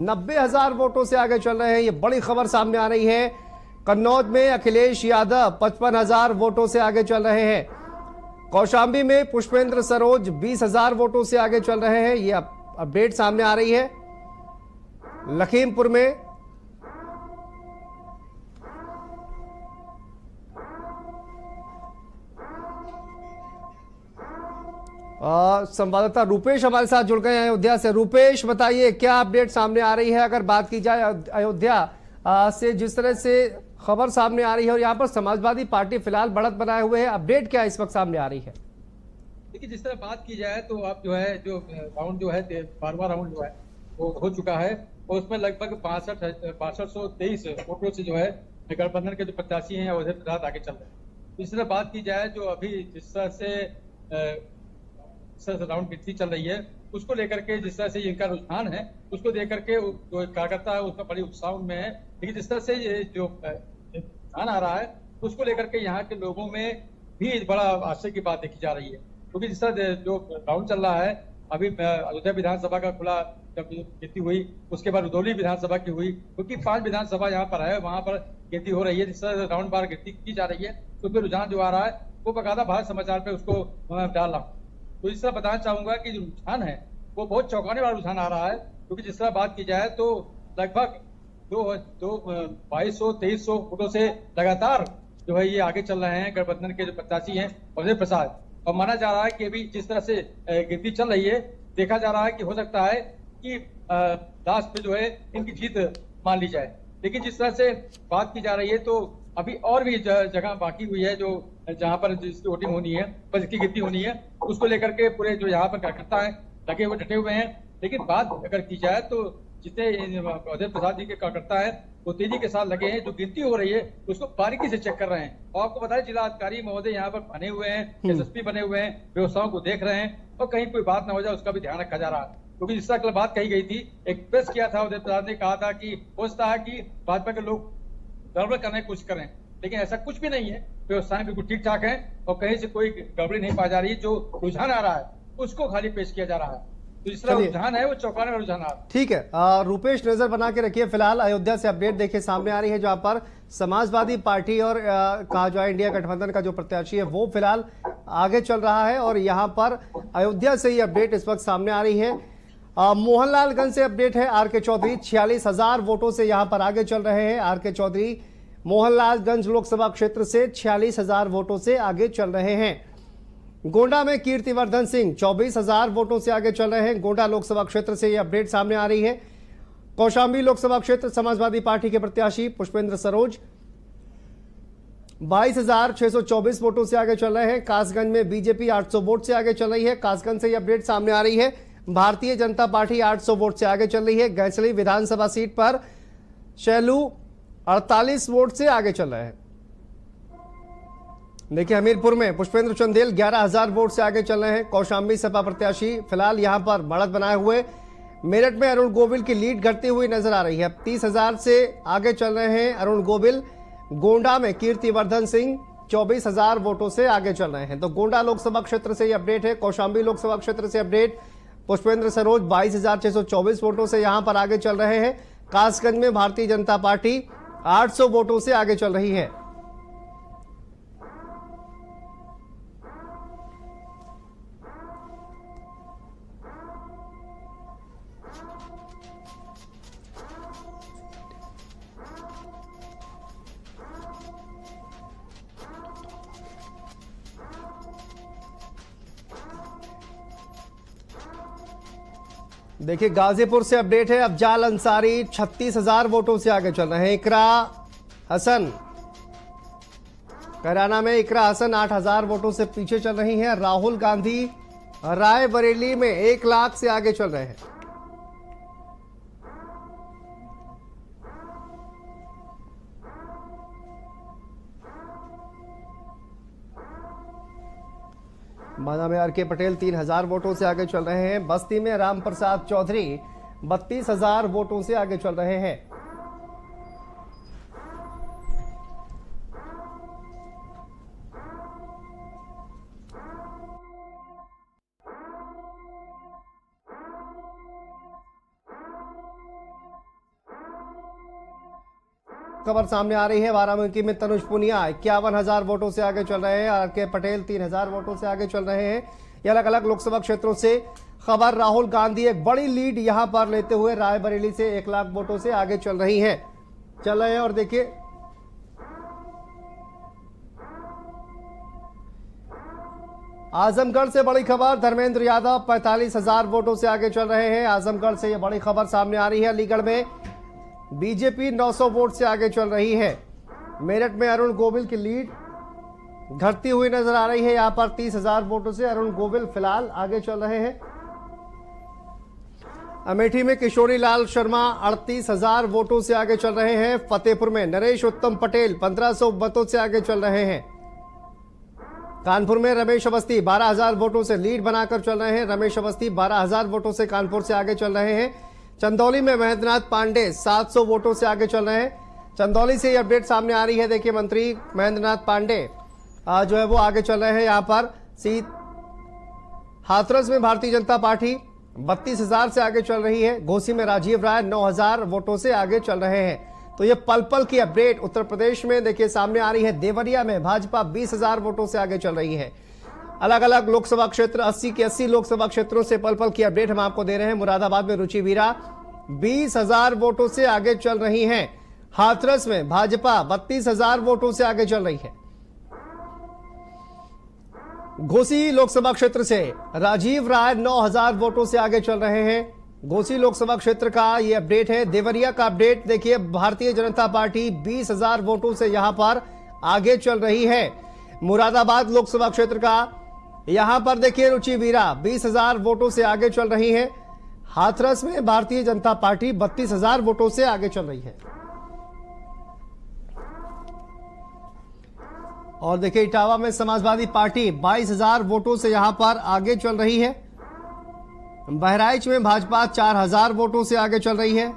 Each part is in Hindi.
90,000 वोटों से आगे चल रहे हैं। ये बड़ी खबर सामने आ रही है। कन्नौज में अखिलेश यादव 55,000 वोटों से आगे चल रहे हैं। कौशाम्बी में पुष्पेंद्र सरोज 20,000 वोटों से आगे चल रहे हैं। ये अपडेट सामने आ रही है। लखीमपुर में संवाददाता रूपेश हमारे साथ जुड़ गए हैं अयोध्या से। रूपेश, बताइए क्या अपडेट सामने आ रही है। अगर बात की जाए अयोध्या से जिस तरह से खबर सामने आ रही है और यहाँ पर समाजवादी पार्टी फिलहाल बढ़त बनाए हुए है, अपडेट क्या इस वक्त सामने आ रही है? देखिए, जिस तरह बात की जाए तो आप जो है जो राउंड जो है 12वां राउंड जो है वो हो चुका है और उसमें लगभग 6223 वोटों से जो है गठबंधन के जो प्रत्याशी हैं अवधेश प्रसाद आगे चल रहे हैं। इस तरह बात की जाए जो अभी जिस तरह से राउंड गिनती चल रही है उसको लेकर के जिस तरह से इनका रुझान है उसको देख करके जो कार्यकर्ता है उसका बड़ी उत्साह में है। लेकिन जिस तरह से ये जो रुझान आ रहा है उसको लेकर के यहाँ के लोगों में भी बड़ा आश्चर्य की बात देखी जा रही है, क्योंकि जिस तरह जो राउंड चल रहा है अभी अयोध्या विधानसभा का खुला जब गिनती हुई उसके बाद रुदौली विधानसभा की हुई, क्योंकि 5 विधानसभा यहाँ पर है वहां पर गिनती हो रही है। जिस तरह राउंड बार गिनती की जा रही है तो उसमें रुझान जो आ रहा है वो बकायदा भारत समाचार पे उसको डाल रहा हूँ। तो इस तरह बताना चाहूंगा कि जो रुझान है वो बहुत चौंकाने वाला रुझान आ रहा है, क्योंकि जिस तरह बात की जाए तो लगभग 2200-2300 वोटों से लगातार जो है ये आगे चल रहे हैं गठबंधन के जो प्रत्याशी हैं अवधेश प्रसाद। और माना जा रहा है कि अभी जिस तरह से गिनती चल रही है देखा जा रहा है कि हो सकता है कि लास्ट पे जो है इनकी जीत मान ली जाए। लेकिन जिस तरह से बात की जा रही है तो अभी और भी जगह बाकी हुई है जो जहां पर जिसकी वोटिंग होनी है पर जिसकी गिनती होनी है उसको लेकर के पूरे जो यहाँ पर कार्यकर्ता है लगे हुए डटे हुए हैं। लेकिन बात अगर की जाए तो जितने अवधेश प्रसाद जी के कार्यकर्ता है वो तेजी के साथ लगे हैं, जो गिनती हो रही है उसको बारीकी से चेक कर रहे हैं। और आपको बताया जिला अधिकारी महोदय यहाँ पर बने हुए हैं, एसएसपी बने हुए हैं, व्यवस्थाओं को देख रहे हैं और कहीं कोई बात ना हो जाए उसका भी ध्यान रखा जा रहा है। क्योंकि जिस तरह कल बात कही गई थी, एक प्रेस किया था अवधेश प्रसाद ने कहा था कि हो सकता है कि भाजपा के लोग गड़बड़ करने की कोशिश करें, लेकिन ऐसा कुछ भी नहीं है। व्यवस्थाएं बिल्कुल ठीक ठाक है और कहीं से कोई गड़बड़ी नहीं पाई जा रही। जो रुझान आ रहा है उसको खाली पेश किया जा रहा है। तो इस तरह रुझान है वो चौंकाने वाला रुझान आ रहा है। ठीक है रूपेश, नजर बना के रखिए। फिलहाल अयोध्या से अपडेट देखिए सामने आ रही है जहां पर समाजवादी पार्टी और कहा जाए इंडिया गठबंधन का जो प्रत्याशी है वो फिलहाल आगे चल रहा है और यहां पर अयोध्या से ही अपडेट इस वक्त सामने आ रही है। मोहनलालगंज से अपडेट है। आर.के. चौधरी 46,000 वोटों से यहां पर आगे चल रहे हैं। आर.के. चौधरी मोहनलालगंज लोकसभा क्षेत्र से 46,000 वोटों से आगे चल रहे हैं। गोंडा में कीर्तिवर्धन सिंह 24,000 वोटों से आगे चल रहे हैं। गोंडा लोकसभा क्षेत्र से यह अपडेट सामने आ रही है। कौशाम्बी लोकसभा क्षेत्र समाजवादी पार्टी के प्रत्याशी पुष्पेंद्र सरोज 22,624 वोटों से आगे चल रहे हैं। कासगंज में बीजेपी 800 वोट से आगे चल रही है। कासगंज से यह अपडेट सामने आ रही है। भारतीय जनता पार्टी 800 वोट से आगे चल रही है। गैसली विधानसभा सीट पर शैलू 48 वोट से आगे चल रहे हैं। देखिए हमीरपुर में पुष्पेंद्र चंदेल 11,000 वोट से आगे चल रहे हैं। कौशाम्बी सपा प्रत्याशी फिलहाल यहां पर बढ़त बनाए हुए। मेरठ में अरुण गोविल की लीड घटती हुई नजर आ रही है। 30,000 से आगे चल रहे हैं अरुण गोविल। गोंडा में कीर्तिवर्धन सिंह 24,000 वोटों से आगे चल रहे हैं। तो गोंडा लोकसभा क्षेत्र से यह अपडेट है। कौशाम्बी लोकसभा क्षेत्र से अपडेट पुष्पेंद्र सरोज 22,624 वोटों से यहां पर आगे चल रहे हैं। कासगंज में भारतीय जनता पार्टी 800 वोटों से आगे चल रही है। देखिए गाजीपुर से अपडेट है। अफजाल अंसारी 36,000 वोटों से आगे चल रहे हैं। इकरा हसन कैराना में इकरा हसन 8,000 वोटों से पीछे चल रही हैं। राहुल गांधी रायबरेली में 1 लाख से आगे चल रहे हैं। माना में आर.के. पटेल 3,000 वोटों से आगे चल रहे हैं। बस्ती में राम प्रसाद चौधरी 32,000 वोटों से आगे चल रहे हैं। खबर सामने आ रही है। बाराबंकी में तनुज पुनिया 51,000 वोटों से आगे चल रहे हैं। आर.के. पटेल 3,000 वोटों से आगे चल रहे हैं। ये अलग अलग लोकसभा क्षेत्रों से खबर। राहुल गांधी एक बड़ी लीड यहां पर लेते हुए रायबरेली से 1 लाख वोटों से आगे चल रहे हैं। और देखिए आजमगढ़ से बड़ी खबर। धर्मेंद्र यादव 45,000 वोटों से आगे चल रहे हैं। आजमगढ़ से यह बड़ी खबर सामने आ रही है। अलीगढ़ में बीजेपी 900 वोट से आगे चल रही है। मेरठ में अरुण गोविल की लीड घटती हुई नजर आ रही है। यहां पर 30,000 वोटों से अरुण गोविल फिलहाल आगे चल रहे हैं। अमेठी में किशोरी लाल शर्मा 38,000 वोटों से आगे चल रहे हैं। फतेहपुर में नरेश उत्तम पटेल 1500 वोटों से आगे चल रहे हैं। कानपुर में रमेश अवस्थी 12,000 वोटों से लीड बनाकर चल रहे हैं। रमेश अवस्थी 12,000 वोटों से कानपुर से आगे चल रहे हैं। चंदौली में महेंद्रनाथ पांडे 700 वोटों से आगे चल रहे हैं। चंदौली से ये अपडेट सामने आ रही है। देखिए मंत्री महेंद्रनाथ पांडे जो है वो आगे चल रहे हैं। यहां पर हाथरस में भारतीय जनता पार्टी 32,000 से आगे चल रही है। घोसी में राजीव राय 9,000 वोटों से आगे चल रहे हैं। तो ये पल पल की अपडेट उत्तर प्रदेश में देखिए सामने आ रही है। देवरिया में भाजपा 20,000 वोटों से आगे चल रही है। अलग अलग लोकसभा क्षेत्र 80 के 80 लोकसभा क्षेत्रों से पल पल की अपडेट हम आपको दे रहे हैं। मुरादाबाद में रुचि वीरा 20,000 वोटों से आगे चल रही हैं। हाथरस में भाजपा 32,000 वोटों से आगे चल रही है। घोसी लोकसभा क्षेत्र से राजीव राय 9,000 वोटों से आगे चल रहे हैं। घोसी लोकसभा क्षेत्र का यह अपडेट है। देवरिया का अपडेट देखिए, भारतीय जनता पार्टी 20,000 वोटों से यहां पर आगे चल रही है। मुरादाबाद लोकसभा क्षेत्र का यहां पर देखिए रुचि वीरा 20,000 वोटों से आगे चल रही है। हाथरस में भारतीय जनता पार्टी 32,000 वोटों से आगे चल रही है। और देखिए इटावा में समाजवादी पार्टी 22,000 वोटों से यहां पर आगे चल रही है। बहराइच में भाजपा 4,000 वोटों से आगे चल रही है।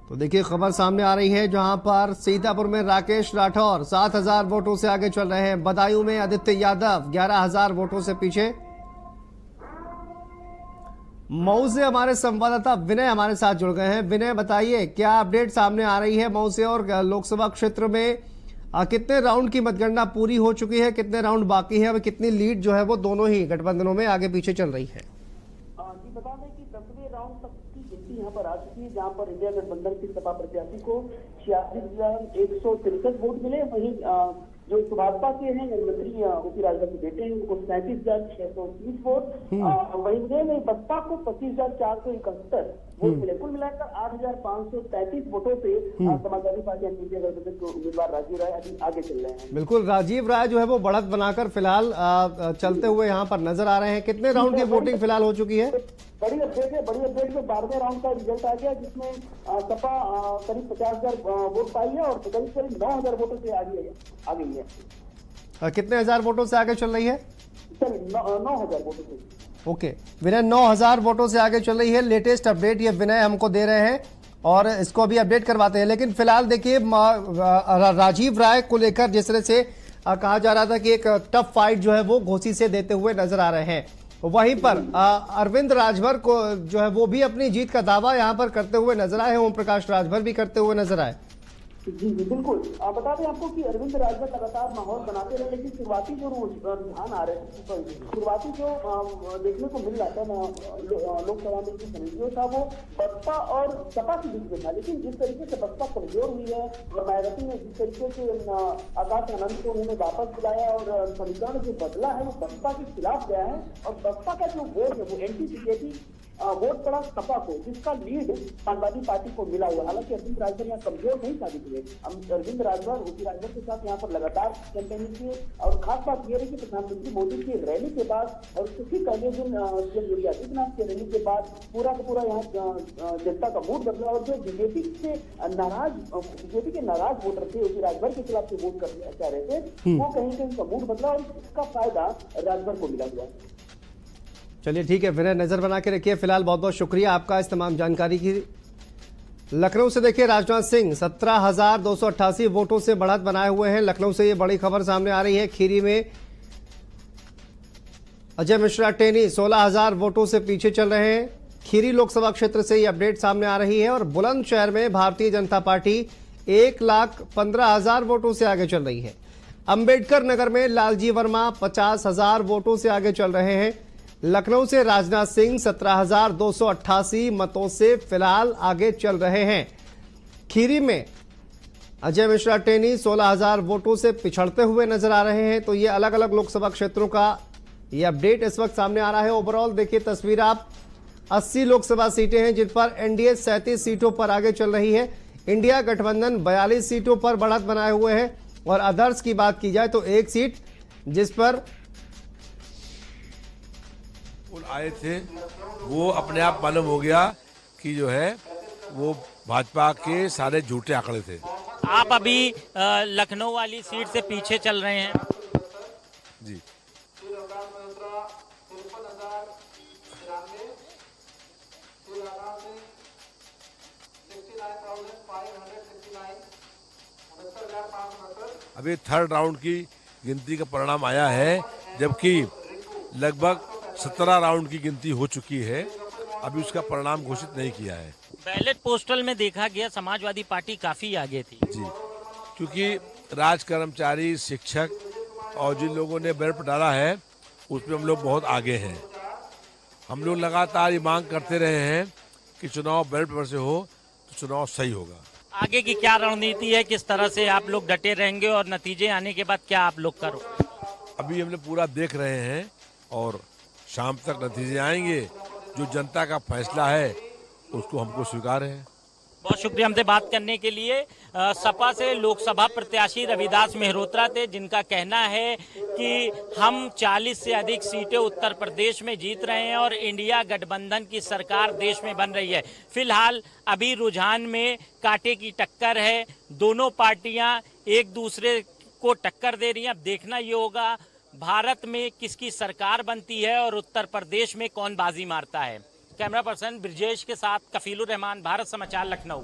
तो देखिए खबर सामने आ रही है जहां पर सीतापुर में राकेश राठौर 7,000 वोटों से आगे चल रहे हैं। बदायूं में आदित्य यादव 11,000 वोटों से पीछे। मऊ से हमारे संवाददाता विनय हमारे साथ जुड़ गए हैं। विनय बताइए क्या अपडेट सामने आ रही है मऊ से, और लोकसभा क्षेत्र में कितने राउंड की मतगणना पूरी हो चुकी है, कितने राउंड बाकी है, अब कितनी लीड जो है वो दोनों ही गठबंधनों में आगे पीछे चल रही है? जी बता दें कि 10वें राउंड तक की गिनती यहाँ पर आ चुकी है, जहाँ पर इंडिया गठबंधन की सपा प्रत्याशी को 46,163 वोट मिले। वहीं जो भाजपा के हैं मंत्री ओपी राजभर के बेटे हैं उनको 37,630 वोट। वहीं में बसपा को 25,471 वोट मिले। कुल मिलाकर 8,533 वोटों से समाजवादी पार्टी इंडिया गठबंधन के उम्मीदवार राजीव राय अभी आगे चल रहे हैं। बिल्कुल, राजीव राय जो है वो बढ़त बनाकर फिलहाल चलते हुए यहाँ पर नजर आ रहे हैं। कितने राउंड की वोटिंग फिलहाल हो चुकी है? बड़ी अपडेट है। बड़ी अपडेट में 12वें राउंड का रिजल्ट आ गया, जिसमें सपा करीब 50,000 वोट पाई है और करीब 9,000 वोटों से आगे आ गई है। कितने हजार वोटों से आगे चल रही है? सर 9,000 वोटों से। ओके विनय, 9,000 वोटों से आगे चल रही है। लेटेस्ट अपडेट ये विनय हमको दे रहे हैं और इसको अभी अपडेट करवाते हैं। लेकिन फिलहाल देखिए राजीव राय को लेकर जिस तरह से कहा जा रहा था कि एक टफ फाइट जो है वो घोसी से देते हुए नजर आ रहे हैं, वहीं पर अरविंद राजभर को जो है वो भी अपनी जीत का दावा यहां पर करते हुए नजर आए हैं। ओम प्रकाश राजभर भी करते हुए नजर आए। जी बिल्कुल, बता दें आपको कि अरविंद राजभर लगातार माहौल बनाते रहे, लेकिन शुरुआती जो रुझान आ रहे हैं, शुरुआती जो देखने को मिल रहा था लोकसभा में जो समितियों था वो बसपा और सपा के बीच में था। लेकिन जिस तरीके से बसपा कमजोर हुई है और मायावती ने जिस तरीके से आकाश आनंद को उन्होंने वापस बुलाया और समीकरण जो बदला है वो बसपा के खिलाफ गया है। और बसपा का जो वोट है वो एंटी वोट पड़ा सपा को, जिसका लीड समाजवादी पार्टी को मिला हुआ। हालांकि अरविंद राजभर यहाँ कमजोर नहीं साबित हुए। अरविंद राजभर ओपी राजभर के साथ यहाँ पर लगातार कैंपेनिंग किए और खास बात यह रही कि प्रधानमंत्री मोदी की रैली के बाद और उसी पहले दिन सीएम योगी आदित्यनाथ की रैली के बाद पूरा का पूरा यहाँ जनता का मूड बदला और जो बीजेपी के नाराज वोटर थे, ओपी राजभर के खिलाफ जो वोट करना चाह रहे थे, वो कहीं कहीं उनका मूड बदला और इसका फायदा राजभर को मिला हुआ। चलिए ठीक है विनय, नजर बना के रखिए। फिलहाल बहुत बहुत शुक्रिया आपका इस तमाम जानकारी की। लखनऊ से देखिए राजनाथ सिंह 17,288 वोटों से बढ़त बनाए हुए हैं। लखनऊ से ये बड़ी खबर सामने आ रही है। खीरी में अजय मिश्रा टेनी 16,000 वोटों से पीछे चल रहे हैं। खीरी लोकसभा क्षेत्र से ये अपडेट सामने आ रही है और बुलंदशहर में भारतीय जनता पार्टी 1,15,000 वोटों से आगे चल रही है। अंबेडकर नगर में लालजी वर्मा 50,000 वोटों से आगे चल रहे हैं। लखनऊ से राजनाथ सिंह 17,288 मतों से फिलहाल आगे चल रहे हैं। खीरी में अजय मिश्रा टेनी 16,000 वोटों से पिछड़ते हुए नजर आ रहे हैं। तो ये अलग अलग लोकसभा क्षेत्रों का ये अपडेट इस वक्त सामने आ रहा है। ओवरऑल देखिए तस्वीर आप, 80 लोकसभा सीटें हैं जिन पर एनडीए 37 सीटों पर आगे चल रही है। इंडिया गठबंधन 42 सीटों पर बढ़त बनाए हुए हैं और अदर्स की बात की जाए तो एक सीट जिस पर आए थे वो अपने आप मालूम हो गया कि जो है वो भाजपा के सारे झूठे आंकड़े थे। आप अभी लखनऊ वाली सीट से पीछे चल रहे हैं जी। अभी थर्ड राउंड की गिनती का परिणाम आया है, जबकि लगभग 17 राउंड की गिनती हो चुकी है। अभी उसका परिणाम घोषित नहीं किया है। बैलेट पोस्टल में देखा गया समाजवादी पार्टी काफी आगे थी जी, क्योंकि राज कर्मचारी, शिक्षक और जिन लोगों ने बैलेट डाला है उसमें हम लोग बहुत आगे हैं। हम लोग लगातार ये मांग करते रहे हैं कि चुनाव बैलेट पेपर से हो तो चुनाव सही होगा। आगे की क्या रणनीति है, किस तरह से आप लोग डटे रहेंगे और नतीजे आने के बाद क्या आप लोग करो? अभी हम लोग पूरा देख रहे हैं और शाम तक नतीजे आएंगे। जो जनता का फैसला है उसको हमको स्वीकार है। बहुत शुक्रिया हमसे बात करने के लिए। सपा से लोकसभा प्रत्याशी रविदास मेहरोत्रा थे, जिनका कहना है कि हम 40 से अधिक सीटें उत्तर प्रदेश में जीत रहे हैं और इंडिया गठबंधन की सरकार देश में बन रही है। फिलहाल अभी रुझान में कांटे की टक्कर है, दोनों पार्टियां एक दूसरे को टक्कर दे रही हैं। अब देखना ये होगा भारत में किसकी सरकार बनती है और उत्तर प्रदेश में कौन बाजी मारता है। कैमरा पर्सन ब्रिजेश के साथ कफीलुर रहमान, भारत समाचार, लखनऊ।